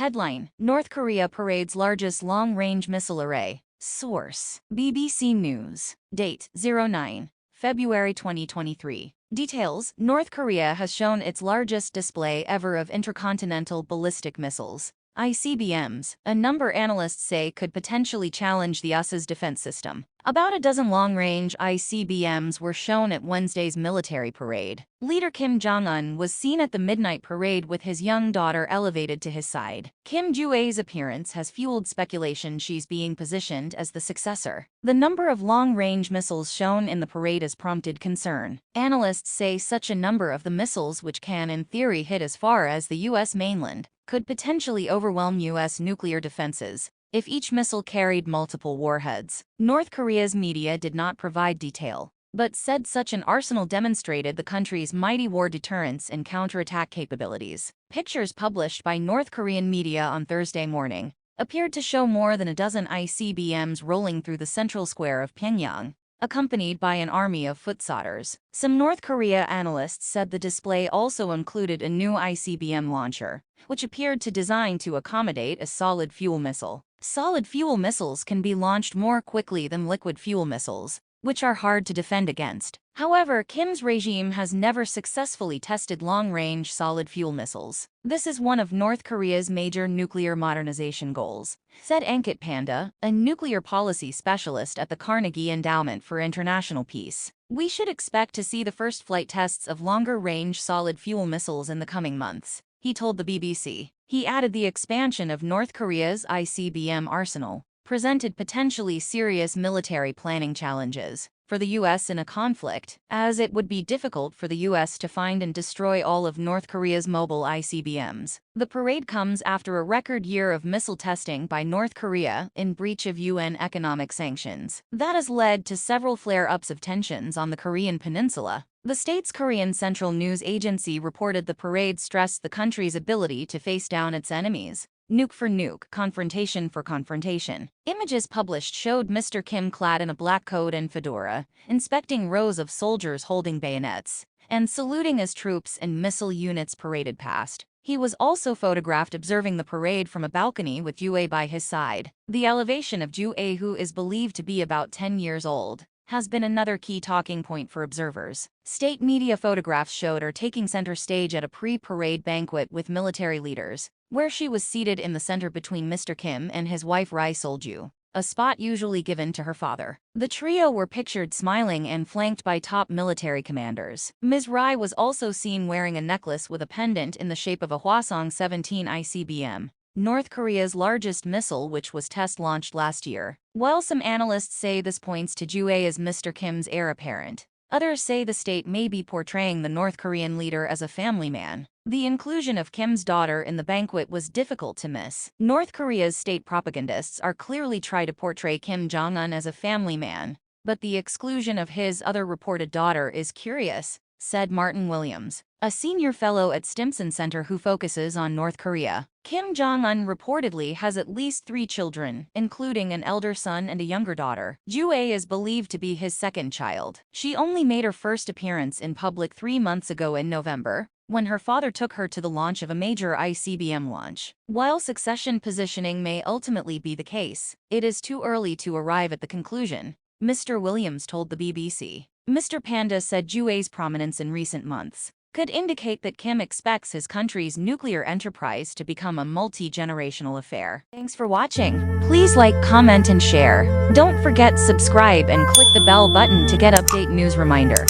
Headline: North Korea parades largest long-range missile array. Source: BBC News. Date: 09 February 2023. Details: North Korea has shown its largest display ever of intercontinental ballistic missiles, ICBMs, a number analysts say could potentially challenge the US's defense system. About a dozen long-range ICBMs were shown at Wednesday's military parade. Leader Kim Jong-un was seen at the midnight parade with his young daughter elevated to his side. Kim Joo-ae's appearance has fueled speculation she's being positioned as the successor. The number of long-range missiles shown in the parade has prompted concern. Analysts say such a number of the missiles, which can in theory hit as far as the U.S. mainland, could potentially overwhelm U.S. nuclear defenses if each missile carried multiple warheads. North Korea's media did not provide detail, but said such an arsenal demonstrated the country's mighty war deterrence and counterattack capabilities. Pictures published by North Korean media on Thursday morning appeared to show more than a dozen ICBMs rolling through the central square of Pyongyang, accompanied by an army of foot soldiers. Some North Korea analysts said the display also included a new ICBM launcher, which appeared to design to accommodate a solid fuel missile. Solid fuel missiles can be launched more quickly than liquid fuel missiles, which are hard to defend against. However, Kim's regime has never successfully tested long-range solid fuel missiles. This is one of North Korea's major nuclear modernization goals, said Ankit Panda, a nuclear policy specialist at the Carnegie Endowment for International Peace. We should expect to see the first flight tests of longer-range solid fuel missiles in the coming months, he told the BBC. He added the expansion of North Korea's ICBM arsenal presented potentially serious military planning challenges for the U.S. in a conflict, as it would be difficult for the U.S. to find and destroy all of North Korea's mobile ICBMs. The parade comes after a record year of missile testing by North Korea in breach of UN economic sanctions. That has led to several flare-ups of tensions on the Korean peninsula. The state's Korean Central News Agency reported the parade stressed the country's ability to face down its enemies. Nuke for nuke, confrontation for confrontation. Images published showed Mr. Kim clad in a black coat and fedora, inspecting rows of soldiers holding bayonets, and saluting as troops and missile units paraded past. He was also photographed observing the parade from a balcony with Joo-ae by his side. The elevation of Joo-ae, who is believed to be about 10 years old, has been another key talking point for observers. State media photographs showed her taking center stage at a pre-parade banquet with military leaders, where she was seated in the center between Mr. Kim and his wife Ri Sol-ju, a spot usually given to her father. The trio were pictured smiling and flanked by top military commanders. Ms. Ri was also seen wearing a necklace with a pendant in the shape of a Hwasong-17 ICBM, North Korea's largest missile, which was test-launched last year. While some analysts say this points to Joo-ae as Mr. Kim's heir apparent, others say the state may be portraying the North Korean leader as a family man. The inclusion of Kim's daughter in the banquet was difficult to miss. North Korea's state propagandists are clearly trying to portray Kim Jong-un as a family man, but the exclusion of his other reported daughter is curious, said Martin Williams, a senior fellow at Stimson Center who focuses on North Korea. Kim Jong-un reportedly has at least 3 children, including an elder son and a younger daughter. Joo-ae is believed to be his second child. She only made her first appearance in public 3 months ago in November, when her father took her to the launch of a major ICBM launch. While succession positioning may ultimately be the case, it is too early to arrive at the conclusion, Mr. Williams told the BBC. Mr. Panda said Joo-ae's prominence in recent months could indicate that Kim expects his country's nuclear enterprise to become a multi-generational affair. Thanks for watching. Please like, comment, and share. Don't forget subscribe and click the bell button to get update news reminder.